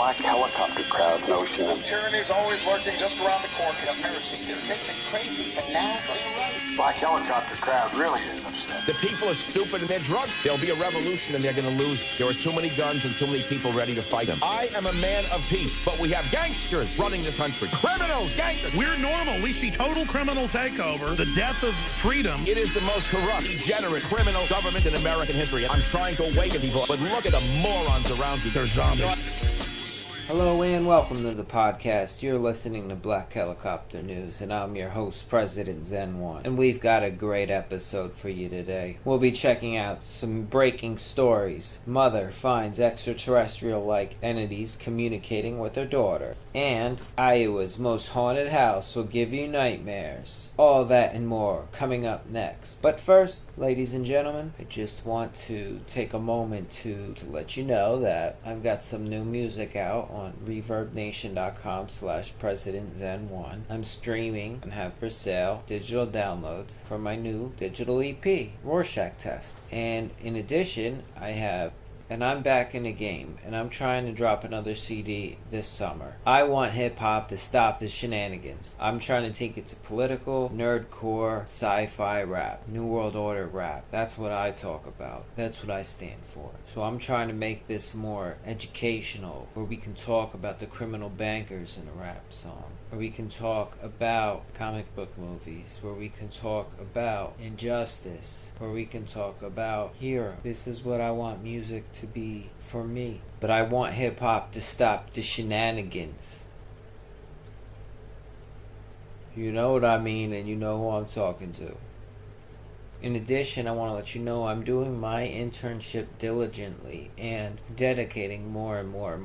black helicopter crowd notion of tyranny's always lurking just around the corner. Conspiracy theory. They've been crazy, but now they're right. black helicopter crowd really is upset. The people are stupid and they're drugged. There'll be a revolution and they're going to lose. There are too many guns and too many people ready to fight them. I am a man of peace, but we have gangsters running this country. Criminals, gangsters. We're normal. We see total criminal takeover, the death of freedom. It is the most corrupt, degenerate, criminal government in American history. I'm trying to awaken people, but look at the morons around you. They're zombies. Hello and welcome to the podcast. You're listening to Black Helicopter News, and I'm your host, President Zen-1. And we've got a great episode for you today. We'll be checking out some breaking stories. Mother finds extraterrestrial-like entities communicating with her daughter. And Iowa's most haunted house will give you nightmares. All that and more coming up next. But first, ladies and gentlemen, I just want to take a moment to let you know that I've got some new music out on ReverbNation.com/President Zen-1. I'm streaming and have for sale digital downloads for my new digital EP, Rorschach Test. And in addition, I'm back in the game, and I'm trying to drop another CD this summer. I want hip-hop to stop the shenanigans. I'm trying to take it to political, nerdcore, sci-fi rap, New World Order rap. That's what I talk about. That's what I stand for. So I'm trying to make this more educational, where we can talk about the criminal bankers in a rap song, where we can talk about comic book movies, where we can talk about injustice, where we can talk about hero. This is what I want music to be for me. But I want hip-hop to stop the shenanigans. You know what I mean, and you know who I'm talking to. In addition, I want to let you know I'm doing my internship diligently and dedicating more and more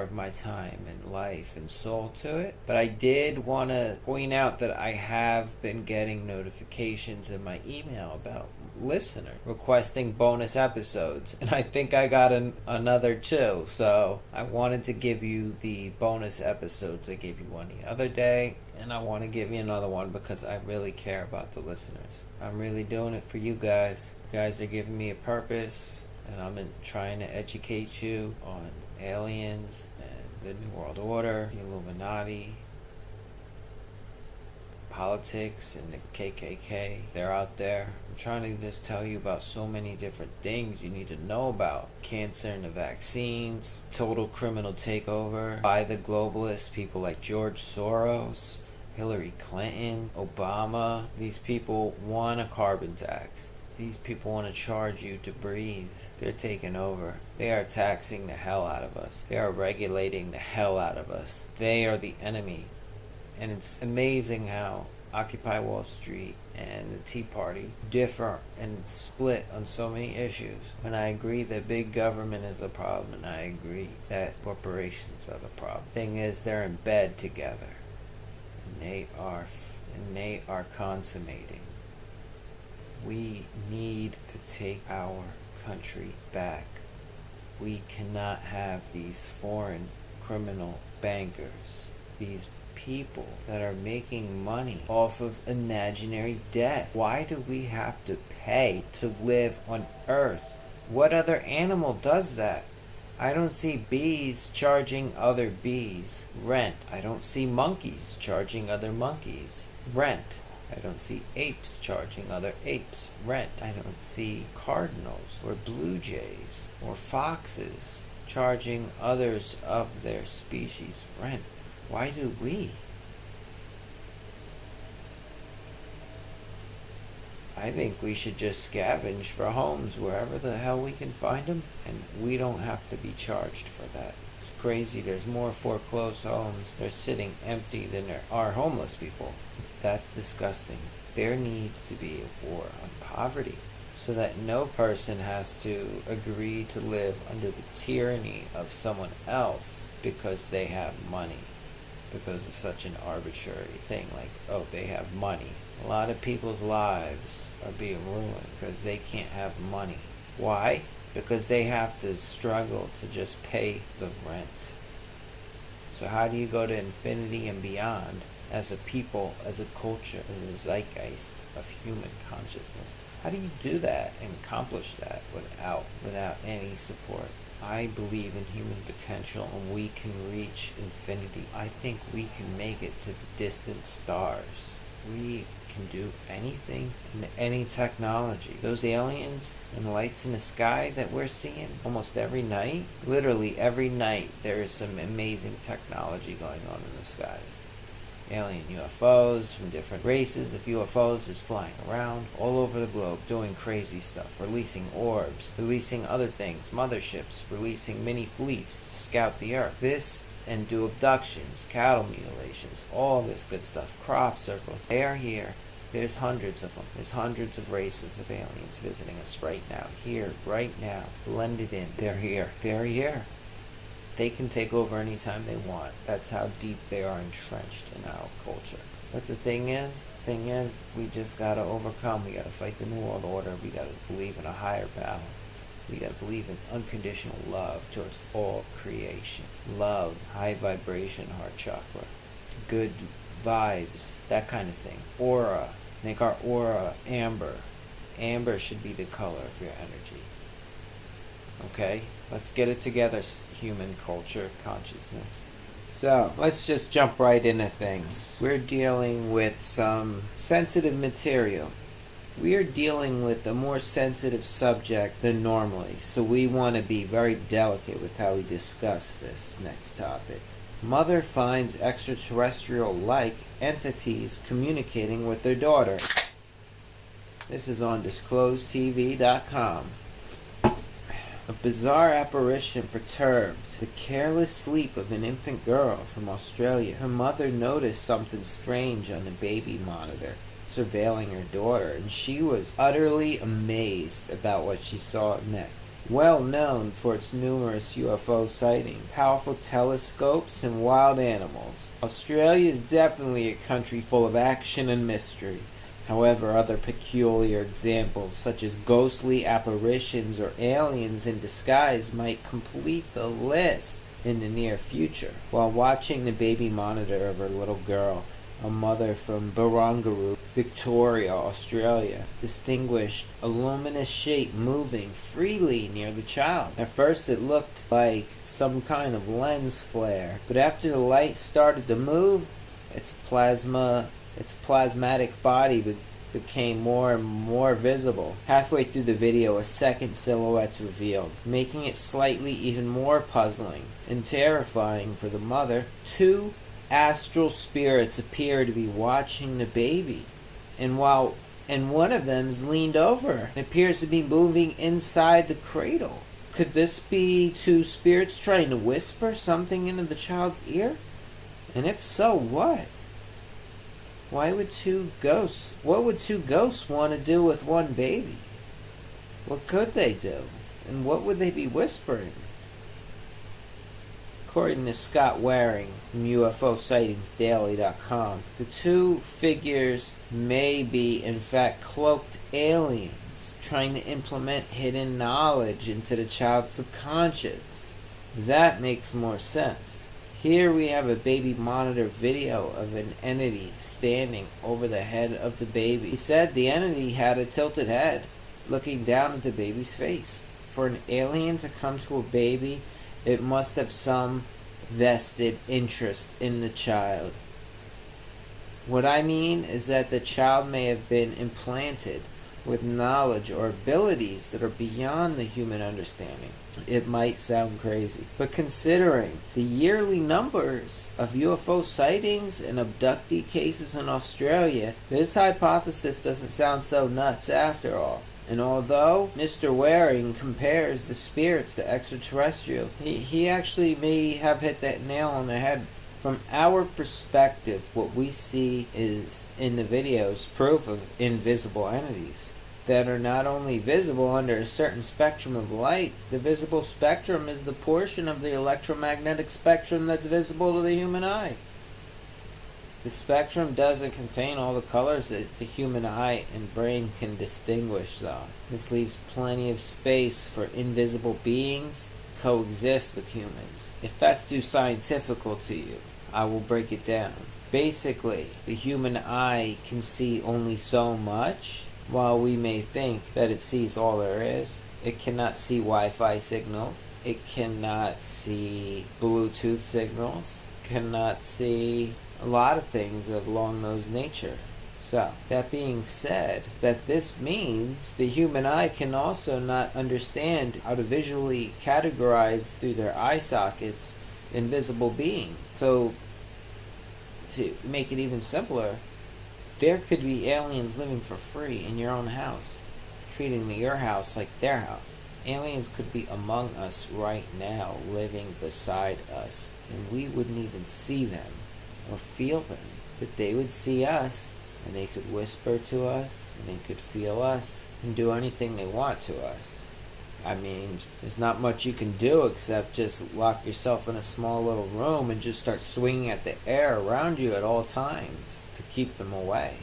of my time and life and soul to it. But I did want to point out that I have been getting notifications in my email about listener requesting bonus episodes, and I think I got another 2. So I wanted to give you the bonus episodes. I gave you one the other day, and I want to give you another one because I really care about the listeners. I'm really doing it for you guys. You guys are giving me a purpose, and I'm trying to educate you on aliens and the New World Order, the Illuminati, politics, and the KKK. They're out there. I'm trying to just tell you about so many different things you need to know about. Cancer and the vaccines, total criminal takeover by the globalists, people like George Soros, Hillary Clinton, Obama. These people want a carbon tax. These people want to charge you to breathe. They're taking over. They are taxing the hell out of us. They are regulating the hell out of us. They are the enemy. And it's amazing how Occupy Wall Street and the Tea Party differ and split on so many issues. And I agree that big government is a problem, and I agree that corporations are the problem. Thing is, they're in bed together, and they are consummating. We need to take our country back. We cannot have these foreign criminal bankers, these people that are making money off of imaginary debt. Why do we have to pay to live on Earth? What other animal does that? I don't see bees charging other bees rent. I don't see monkeys charging other monkeys rent. I don't see apes charging other apes rent. I don't see cardinals or blue jays or foxes charging others of their species rent. Why do we? I think we should just scavenge for homes wherever the hell we can find them, and we don't have to be charged for that. It's crazy. There's more foreclosed homes. They're sitting empty than there are homeless people. That's disgusting. There needs to be a war on poverty so that no person has to agree to live under the tyranny of someone else because they have money. Because of such an arbitrary thing like, oh, they have money. A lot of people's lives are being ruined because they can't have money. Why? Because they have to struggle to just pay the rent. So how do you go to infinity and beyond as a people, as a culture, as a zeitgeist of human consciousness. How do you do that and accomplish that without any support? I believe in human potential, and we can reach infinity. I think we can make it to the distant stars. We can do anything in any technology. Those aliens and lights in the sky that we're seeing almost every night, literally every night, there is some amazing technology going on in the skies. Alien UFOs from different races of UFOs just flying around all over the globe doing crazy stuff, releasing orbs, releasing other things, motherships, releasing mini fleets to scout the earth. This and do abductions, cattle mutilations, all this good stuff, crop circles. They are here. There's hundreds of them. There's hundreds of races of aliens visiting us right now, here, right now, blended in. They're here. They're here. They can take over anytime they want. That's how deep they are entrenched in our culture. But the thing is, we just gotta overcome. We gotta fight the New World Order. We gotta believe in a higher power. We gotta believe in unconditional love towards all creation. Love, high vibration, heart chakra, good vibes, that kind of thing. Aura, make our aura amber. Amber should be the color of your energy. Okay? Let's get it together, human culture, consciousness. So, let's just jump right into things. We're dealing with some sensitive material. We are dealing with a more sensitive subject than normally, so we want to be very delicate with how we discuss this next topic. Mother finds extraterrestrial-like entities communicating with their daughter. This is on disclosedtv.com. A bizarre apparition perturbed the careless sleep of an infant girl from Australia. Her mother noticed something strange on the baby monitor surveilling her daughter, and she was utterly amazed about what she saw next. Well known for its numerous UFO sightings, powerful telescopes, and wild animals, Australia is definitely a country full of action and mystery. However, other peculiar examples, such as ghostly apparitions or aliens in disguise, might complete the list in the near future. While watching the baby monitor of her little girl, a mother from Barangaroo, Victoria, Australia, distinguished a luminous shape moving freely near the child. At first it looked like some kind of lens flare, but after the light started to move, its plasmatic body became more and more visible. Halfway through the video, a second silhouette's revealed, making it slightly even more puzzling and terrifying for the mother. Two astral spirits appear to be watching the baby, and one of them's leaned over and appears to be moving inside the cradle. Could this be two spirits trying to whisper something into the child's ear? And if so, what? What would two ghosts want to do with one baby? What could they do? And what would they be whispering? According to Scott Waring from UFOSightingsDaily.com, the two figures may be in fact cloaked aliens trying to implement hidden knowledge into the child's subconscious. That makes more sense. Here we have a baby monitor video of an entity standing over the head of the baby. He said the entity had a tilted head, looking down at the baby's face. For an alien to come to a baby, it must have some vested interest in the child. What I mean is that the child may have been implanted with knowledge or abilities that are beyond the human understanding. It might sound crazy, but considering the yearly numbers of UFO sightings and abductee cases in Australia, this hypothesis doesn't sound so nuts after all. And although Mr. Waring compares the spirits to extraterrestrials, he actually may have hit that nail on the head. From our perspective, what we see is in the videos proof of invisible entities that are not only visible under a certain spectrum of light. The visible spectrum is the portion of the electromagnetic spectrum that's visible to the human eye. The spectrum doesn't contain all the colors that the human eye and brain can distinguish, though. This leaves plenty of space for invisible beings to coexist with humans. If that's too scientific to you, I will break it down. Basically, the human eye can see only so much. While we may think that it sees all there is, it cannot see Wi-Fi signals. It cannot see Bluetooth signals. Cannot see a lot of things along those nature. So, that being said, that this means the human eye can also not understand how to visually categorize through their eye sockets invisible beings. So, to make it even simpler, there could be aliens living for free in your own house, treating your house like their house. Aliens could be among us right now, living beside us, and we wouldn't even see them or feel them, but they would see us, and they could whisper to us, and they could feel us, and do anything they want to us. I mean, there's not much you can do except just lock yourself in a small little room and just start swinging at the air around you at all times to keep them away.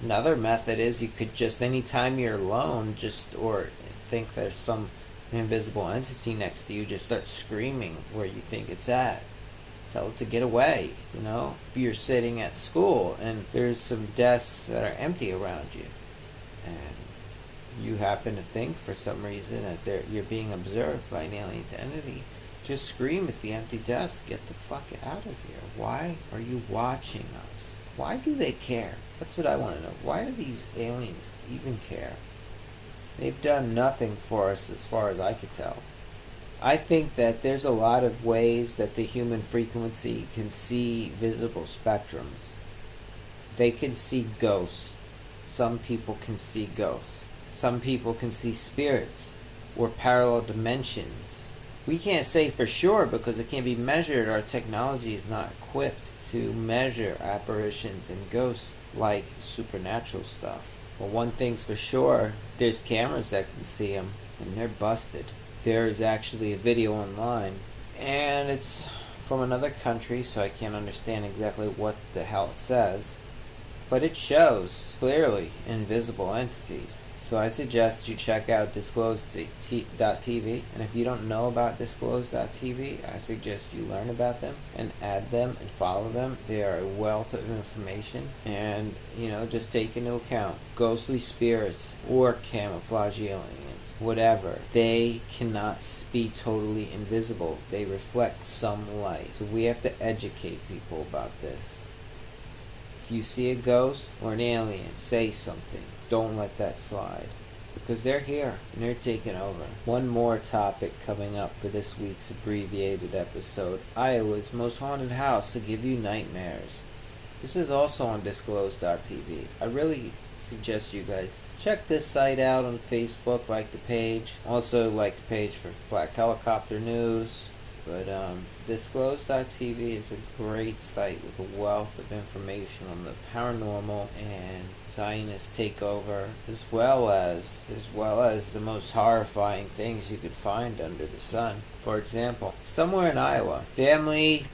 Another method is you could just, anytime you're alone, or think there's some invisible entity next to you, just start screaming where you think it's at. Tell it to get away, If you're sitting at school and there's some desks that are empty around you, and you happen to think for some reason that you're being observed by an alien entity, just scream at the empty desk, get the fuck out of here. Why are you watching us? Why do they care? That's what I want to know. Why do these aliens even care? They've done nothing for us as far as I could tell. I think that there's a lot of ways that the human frequency can see visible spectrums. They can see ghosts. Some people can see ghosts. Some people can see spirits or parallel dimensions. We can't say for sure because it can't be measured. Our technology is not equipped to measure apparitions and ghosts like supernatural stuff. But one thing's for sure, there's cameras that can see them, and they're busted. There is actually a video online, and it's from another country, so I can't understand exactly what the hell it says, but it shows clearly invisible entities. So I suggest you check out disclosed.tv, and if you don't know about disclosed.tv, I suggest you learn about them and add them and follow them. They are a wealth of information, and just take into account ghostly spirits or camouflage aliens, whatever. They cannot be totally invisible. They reflect some light. So we have to educate people about this. If you see a ghost or an alien, say something. Don't let that slide, because they're here and they're taking over. One more topic coming up for this week's abbreviated episode: Iowa's most haunted house to give you nightmares. This is also on disclosed.tv. I really suggest you guys check this site out on Facebook, like the page. Also like the page for Black Helicopter News. But disclosed.tv is a great site with a wealth of information on the paranormal and Zionist takeover, as well as the most horrifying things you could find under the sun. For example, somewhere in Iowa,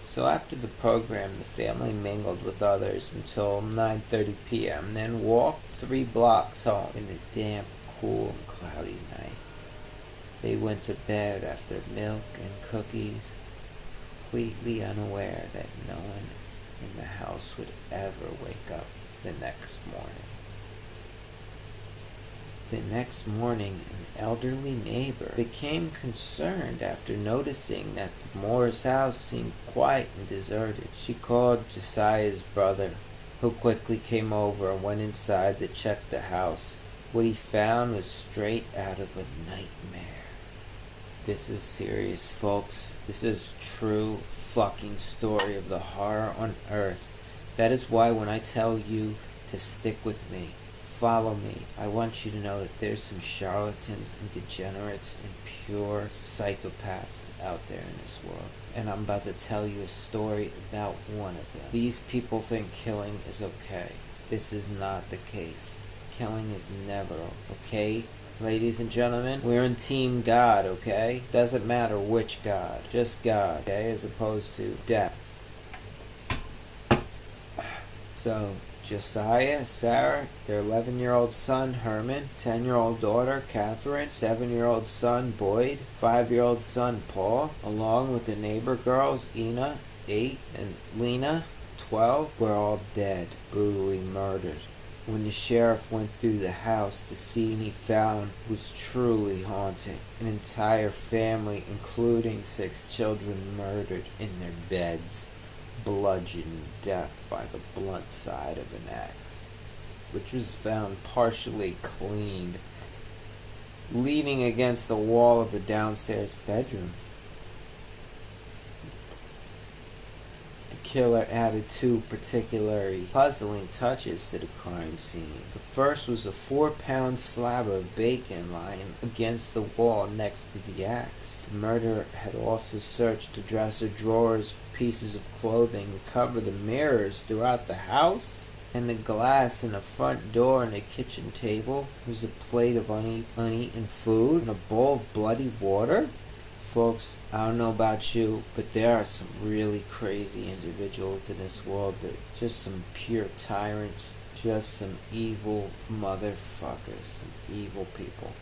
so after the program, the family mingled with others until 9:30 p.m., then walked 3 blocks home in a damp, cool, and cloudy night. They went to bed after milk and cookies, completely unaware that no one in the house would ever wake up the next morning. The next morning, an elderly neighbor became concerned after noticing that the Moore's house seemed quiet and deserted. She called Josiah's brother, who quickly came over and went inside to check the house. What he found was straight out of a nightmare. This is serious, folks. This is true fucking story of the horror on earth. That is why when I tell you to stick with me, follow me, I want you to know that there's some charlatans and degenerates and pure psychopaths out there in this world. And I'm about to tell you a story about one of them. These people think killing is okay. This is not the case. Killing is never okay. Ladies and gentlemen, we're in Team God, okay? Doesn't matter which God. Just God, okay? As opposed to death. So, Josiah, Sarah, their 11-year-old son, Herman, 10-year-old daughter, Catherine, 7-year-old son, Boyd, 5-year-old son, Paul, along with the neighbor girls, Ina, 8, and Lena, 12 were all dead, brutally murdered. When the sheriff went through the house, the scene he found was truly haunting. An entire family, including 6 children, murdered in their beds, bludgeoned to death by the blunt side of an axe, which was found partially cleaned, leaning against the wall of the downstairs bedroom. The killer added 2 particularly puzzling touches to the crime scene. The first was a 4-pound slab of bacon lying against the wall next to the axe. The murderer had also searched the dresser drawers for pieces of clothing to cover the mirrors throughout the house, and the glass in the front door and the kitchen table was a plate of uneaten food and a bowl of bloody water. Folks, I don't know about you, but there are some really crazy individuals in this world that just some pure tyrants, just some evil motherfuckers, some evil people.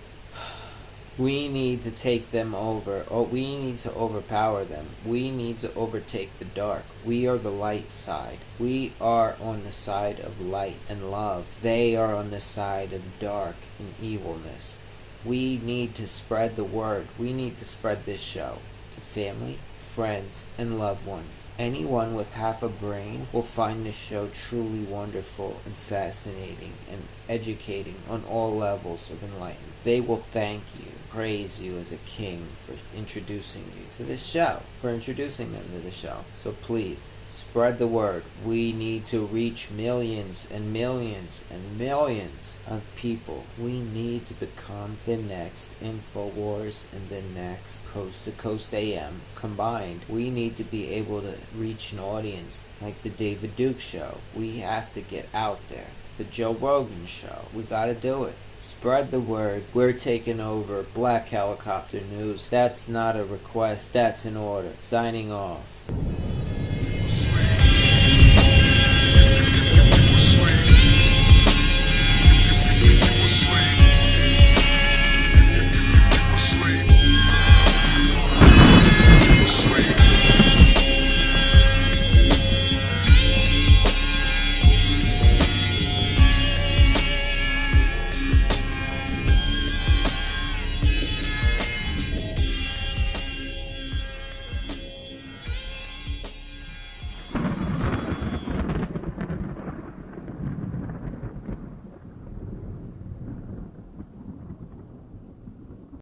We need to take them over. We need to overpower them. We need to overtake the dark. We are the light side. We are on the side of light and love. They are on the side of dark and evilness. We need to spread the word. We need to spread this show to family, friends, and loved ones. Anyone with half a brain will find this show truly wonderful and fascinating and educating on all levels of enlightenment. They will thank you, praise you as a king for introducing you to this show, for introducing them to the show. So please, spread the word. We need to reach millions and millions and millions of people. We need to become the next InfoWars and the next Coast to Coast AM combined. We need to be able to reach an audience like the David Duke Show. We have to get out there. The Joe Rogan Show. We gotta do it. Spread the word. We're taking over. Black Helicopter News. That's not a request. That's an order. Signing off.